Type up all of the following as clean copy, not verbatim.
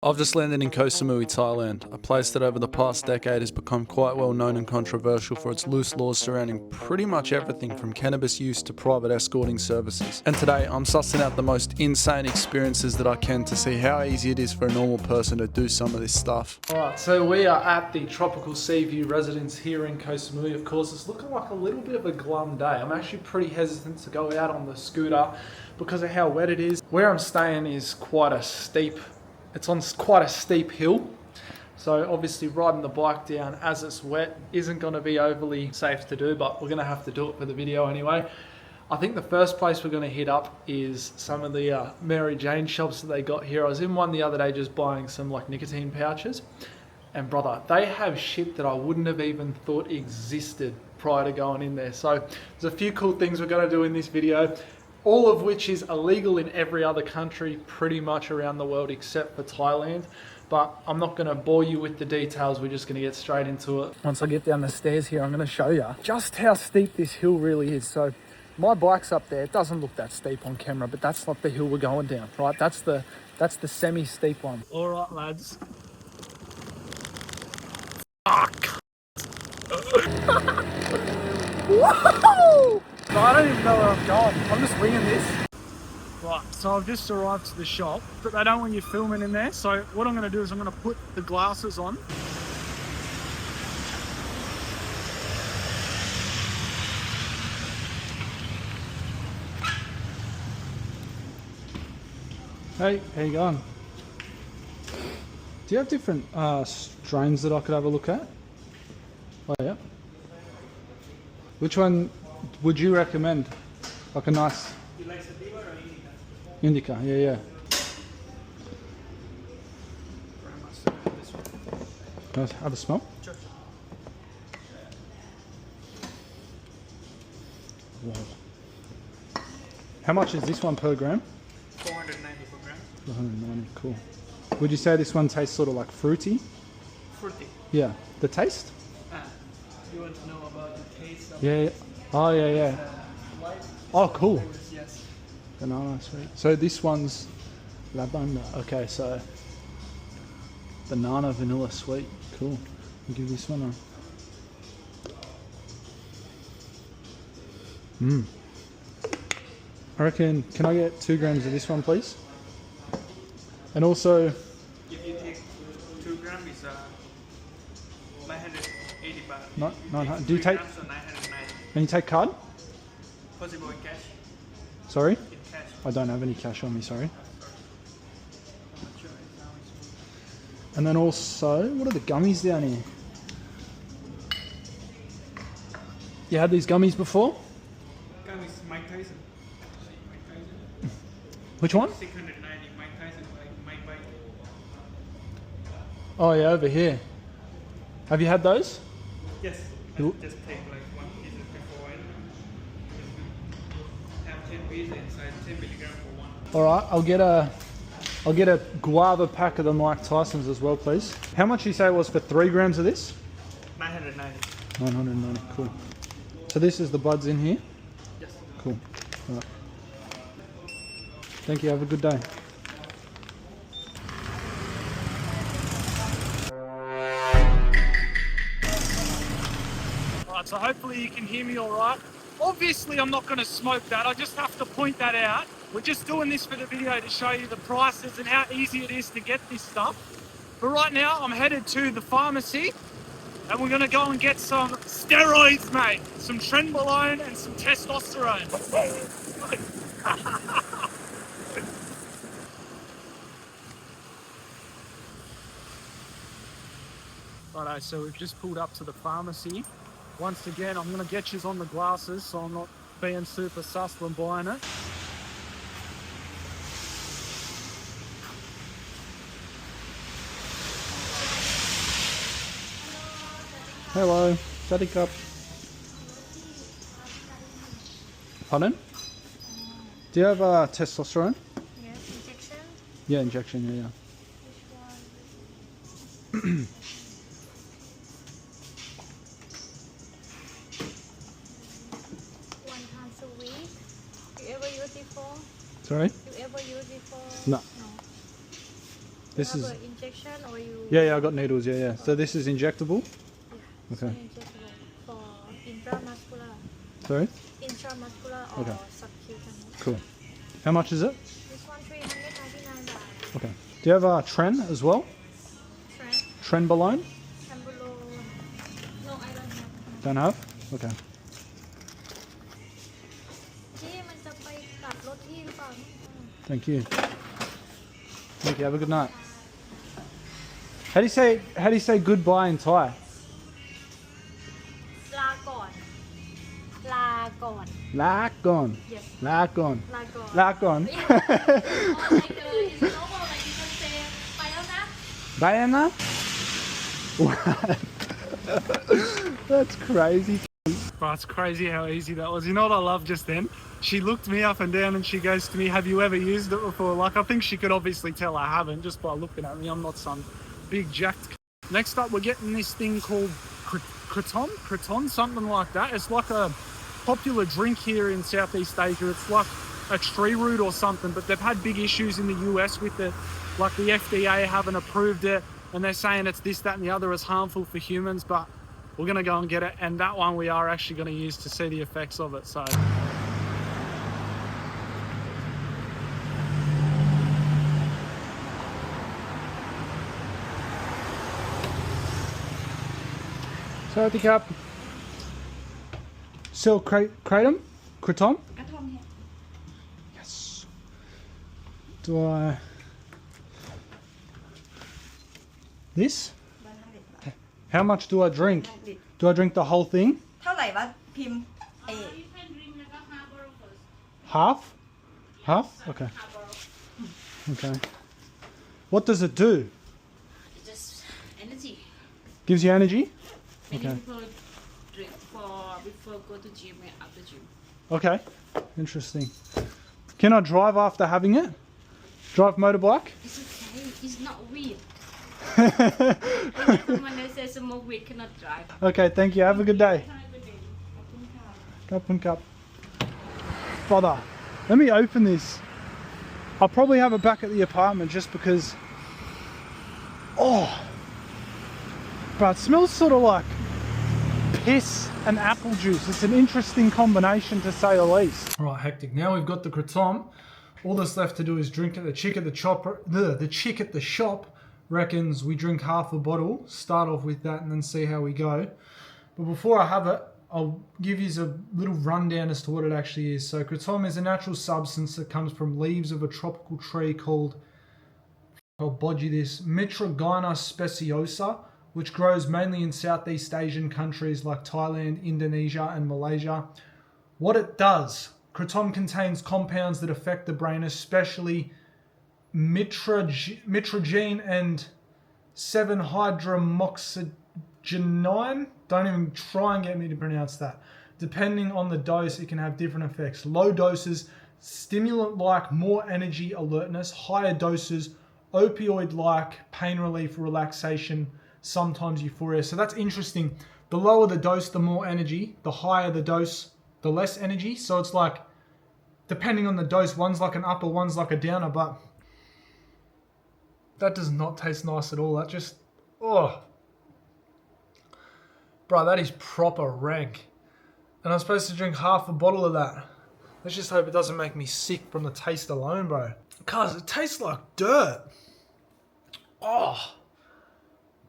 I've just landed in Koh Samui, Thailand, a place that over the past decade has become quite well known and controversial for its loose laws surrounding pretty much everything from cannabis use to private escorting services. And today I'm sussing out the most insane experiences that I can to see how easy it is for a normal person to do some of this stuff. Alright, so we are at the Tropical Sea View residence here in Koh Samui. Of course, it's looking like a little bit of a glum day. I'm actually pretty hesitant to go out on the scooter because of how wet it is. Where I'm staying is it's on quite a steep hill, so obviously riding the bike down as it's wet isn't going to be overly safe to do, but we're going to have to do it for the video anyway. I think the first place we're going to hit up is some of the Mary Jane shops that they got here. I was in one the other day just buying some like nicotine pouches, and brother, they have shit that I wouldn't have even thought existed prior to going in there. So there's a few cool things we're going to do in this video, all of which is illegal in every other country pretty much around the world except for Thailand. But I'm not going to bore you with the details, we're just going to get straight into it. Once I get down the stairs here, I'm going to show you just how steep this hill really is. So my bike's up there, it doesn't look that steep on camera, but that's not the hill we're going down, right? That's the semi-steep one. All right, lads. Fuck! Whoa! So I don't even know where I'm going. I'm just winging this. Right, so I've just arrived to the shop, but they don't want you filming in there. So what I'm going to do is I'm going to put the glasses on. Hey, how you going? Do you have different strains that I could have a look at? Oh yeah. Which one would you recommend? Like a nice... You like sativa or indica? Indica, yeah. Can I have a smell? Sure. Wow. How much is this one per gram? 490 per gram. 490, cool. Would you say this one tastes sort of like fruity? Fruity. Yeah. The taste? You want to know about the taste of Yeah. Oh, yeah. white? Oh, cool. Yes. Banana sweet. So this one's lavender. Okay, so banana vanilla sweet. Cool. I'll give this one a... I reckon, can I get 2 grams of this one, please? And also... If you take 2 grams, it's 980 baht. No, 900. Do you take... Grams, so 990. And you take card? Possible in cash? Sorry? In cash. I don't have any cash on me, sorry. I'm not sure now it's... And then also, what are the gummies down here? You had these gummies before? Gummies, Mike Tyson. Mike Tyson. Which one? 690. Mike Tyson, like Mike Bite. Oh yeah, over here. Have you had those? Yes. You- Just take like 1 piece before and have 10 pieces inside, 10 milligrams for one. All right, I'll get a guava pack of the Mike Tysons as well, please. How much you say it was for 3 grams of this? 990. 990, cool. So this is the buds in here? Yes. Cool. All right. Thank you, have a good day. Right, so hopefully you can hear me all right. Obviously I'm not going to smoke that, I just have to point that out. We're just doing this for the video to show you the prices and how easy it is to get this stuff. But right now I'm headed to the pharmacy and we're going to go and get some steroids, mate. Some trenbolone and some testosterone. Righto, so we've just pulled up to the pharmacy. Once again, I'm going to get you on the glasses so I'm not being super sus when buying it. Hello, Daddy Cup. Pardon? Do you have testosterone? Yes, injection. Yeah, injection, yeah. Which one? 1 time a week. You ever use it before? Sorry? You ever use it before? No. No. This have is... an injection or you? Yeah, I got needles, yeah. So this is injectable? Yeah. Okay. Injectable for intramuscular. Sorry? Intramuscular or Okay. subcutaneous. Cool. How much is it? This one 399 baht. Okay. Do you have Tren as well? Trend. Trenbolone? Trembolo. No, I don't have. Don't have? Okay. ที่มันจะไปตัดรถที่หรือเปล่า Thank you. Thank you. Have a good night. How do you say goodbye in Thai? ลาก่อน ลาก่อน Lakon. Yes. Lakon. ลาก่อน Lakon. Or like it's normal like you can say ไปแล้วนะ Diana? What? That's crazy. Bro, it's crazy how easy that was. You know what I love just then? She looked me up and down and she goes to me, have you ever used it before? Like, I think she could obviously tell I haven't just by looking at me. I'm not some big jacked. Next up, we're getting this thing called Kratom, something like that. It's like a popular drink here in Southeast Asia. It's like a tree root or something, but they've had big issues in the US with it. Like the FDA haven't approved it and they're saying it's this, that and the other is harmful for humans, but we're going to go and get it. And that one we are actually going to use to see the effects of it. So Sorry, Cup. Still Kratom? Kratom? Yes. Do I... This? How much do I drink? Do I drink the whole thing? เท่าไหร่วะพิมพ์ Half? Half? Okay. Okay. What does it do? Just energy. Gives you energy? Many Okay. people drink before go to gym and after gym. Okay. Interesting. Can I drive after having it? Drive motorbike? It's okay. It's not weed. When they say smoke weed cannot drive. Okay, thank you. Have a good day. Cup and cup. Brother, let me open this. I'll probably have it back at the apartment just because... Oh! Bro, it smells sort of like piss and apple juice. It's an interesting combination to say the least. Right, hectic. Now we've got the Kratom. All that's left to do is drink it. The chick at the shop reckons we drink half a bottle, start off with that and then see how we go. But before I have it, I'll give you a little rundown as to what it actually is. So Kratom is a natural substance that comes from leaves of a tropical tree called, I'll bodge you this, Mitragyna speciosa, which grows mainly in Southeast Asian countries like Thailand, Indonesia and Malaysia. What it does, Kratom contains compounds that affect the brain, especially mitragine and 7-hydroxygenine. Don't even try and get me to pronounce that. Depending on the dose, it can have different effects. Low doses, stimulant-like, more energy, alertness. Higher doses, opioid-like, pain relief, relaxation, sometimes euphoria. So that's interesting. The lower the dose, the more energy. The higher the dose, the less energy. So it's like, depending on the dose, one's like an upper, one's like a downer, but that does not taste nice at all. That just, oh. Bro, that is proper rank. And I'm supposed to drink half a bottle of that. Let's just hope it doesn't make me sick from the taste alone, bro. Cuz it tastes like dirt. Oh.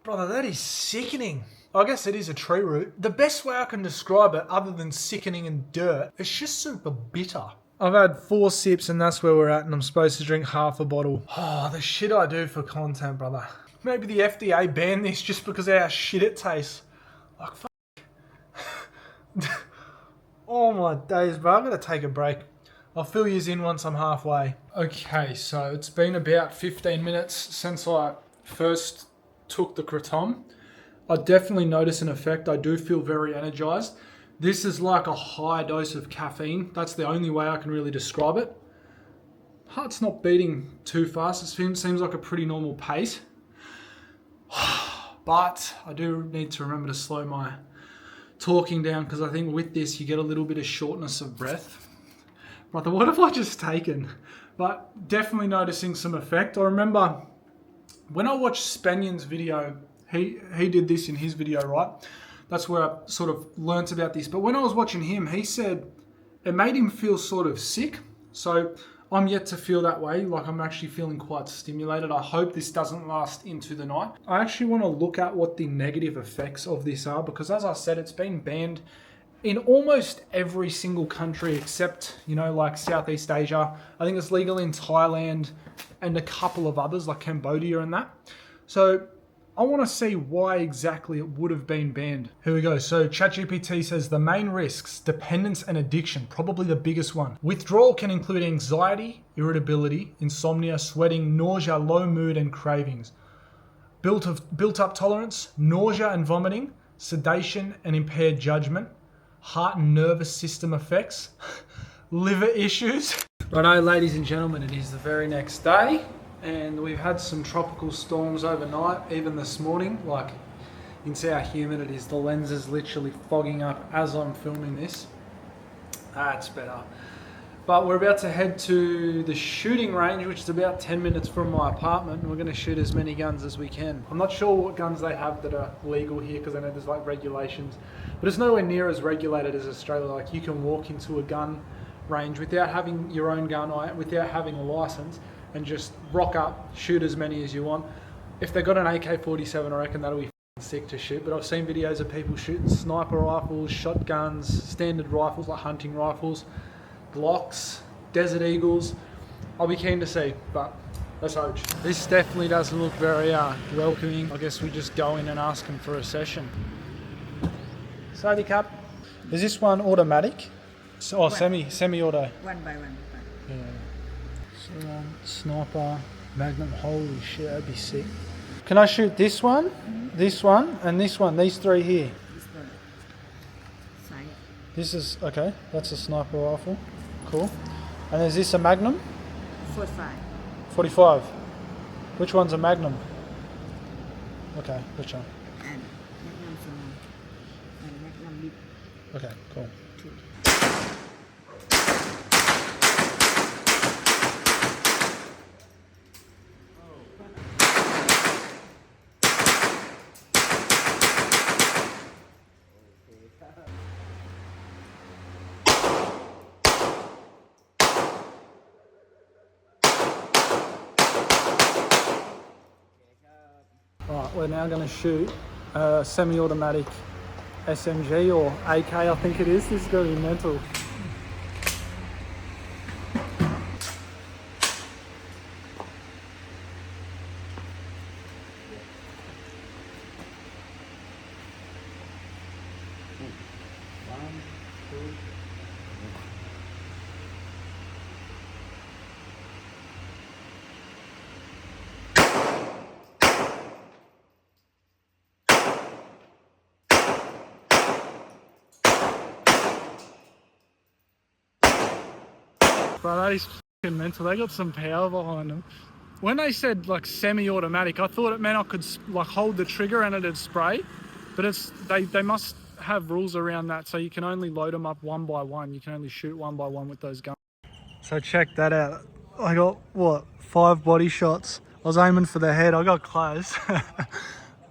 Brother, that is sickening. I guess it is a tree root. The best way I can describe it, other than sickening and dirt, it's just super bitter. I've had 4 sips and that's where we're at, and I'm supposed to drink half a bottle. Oh, the shit I do for content, brother. Maybe the FDA banned this just because of how shit it tastes. Like, fuck. Oh my days, bro. I'm going to take a break. I'll fill yous in once I'm halfway. Okay, so it's been about 15 minutes since I first took the Kratom. I definitely notice an effect. I do feel very energized. This is like a high dose of caffeine. That's the only way I can really describe it. Heart's not beating too fast. It seems like a pretty normal pace. But I do need to remember to slow my talking down, because I think with this you get a little bit of shortness of breath. Brother, what have I just taken? But definitely noticing some effect. I remember When I watched Spanion's video, he did this in his video, right? That's where I sort of learnt about this. But when I was watching him, he said it made him feel sort of sick. So I'm yet to feel that way. Like I'm actually feeling quite stimulated. I hope this doesn't last into the night. I actually want to look at what the negative effects of this are, because as I said, it's been banned in almost every single country except, you know, like Southeast Asia. I think it's legal in Thailand and a couple of others like Cambodia and that. So I want to see why exactly it would have been banned. Here we go. So ChatGPT says the main risks, dependence and addiction, probably the biggest one. Withdrawal can include anxiety, irritability, insomnia, sweating, nausea, low mood and cravings. Built up tolerance, nausea and vomiting, sedation and impaired judgment, heart and nervous system effects, liver issues. Righto, ladies and gentlemen, it is the very next day. And we've had some tropical storms overnight, even this morning. Like, you can see how humid it is. The lens is literally fogging up as I'm filming this. That's better. But we're about to head to the shooting range, which is about 10 minutes from my apartment. We're going to shoot as many guns as we can. I'm not sure what guns they have that are legal here, because I know there's like regulations. But it's nowhere near as regulated as Australia. Like, you can walk into a gun range without having your own gun, without having a license, and just rock up, shoot as many as you want. If they got an AK-47, I reckon that'll be sick to shoot. But I've seen videos of people shooting sniper rifles, shotguns, standard rifles like hunting rifles, Glocks, Desert Eagles. I'll be keen to see, but let's hope. This definitely doesn't look very welcoming. I guess we just go in and ask them for a session. Sadi Cup. Is this one automatic? Oh, semi-auto. One by one. Yeah. So, sniper, magnum, holy shit, that'd be sick. Can I shoot this one, this one, and this one, these three here? This one. Side. This is, okay, that's a sniper rifle, cool. And is this a magnum? 45. 45. Which one's a magnum? Okay, which one? And magnum small. And magnum big. Okay, cool. Two. Right, we're now going to shoot a semi-automatic SMG or AK, I think it is. This is going to be mental. Bro, that is fucking mental. They got some power behind them. When they said like semi-automatic, I thought it meant I could like hold the trigger and it'd spray, but it's they must have rules around that, so you can only load them up one by one. You can only shoot one by one with those guns. So check that out. I got what, 5 body shots. I was aiming for the head. I got close.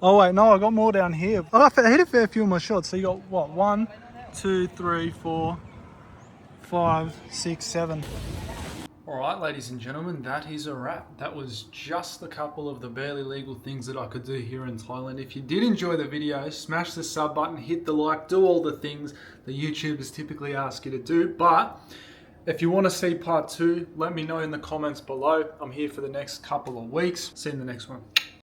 Oh wait, no, I got more down here. I hit a fair few of my shots. So you got what, 1, 2, 3, 4, 5, 6, 7. Alright, ladies and gentlemen, that is a wrap. That was just a couple of the barely legal things that I could do here in Thailand. If you did enjoy the video, smash the sub button, hit the like, do all the things that YouTubers typically ask you to do. But if you want to see part 2, let me know in the comments below. I'm here for the next couple of weeks. See you in the next one.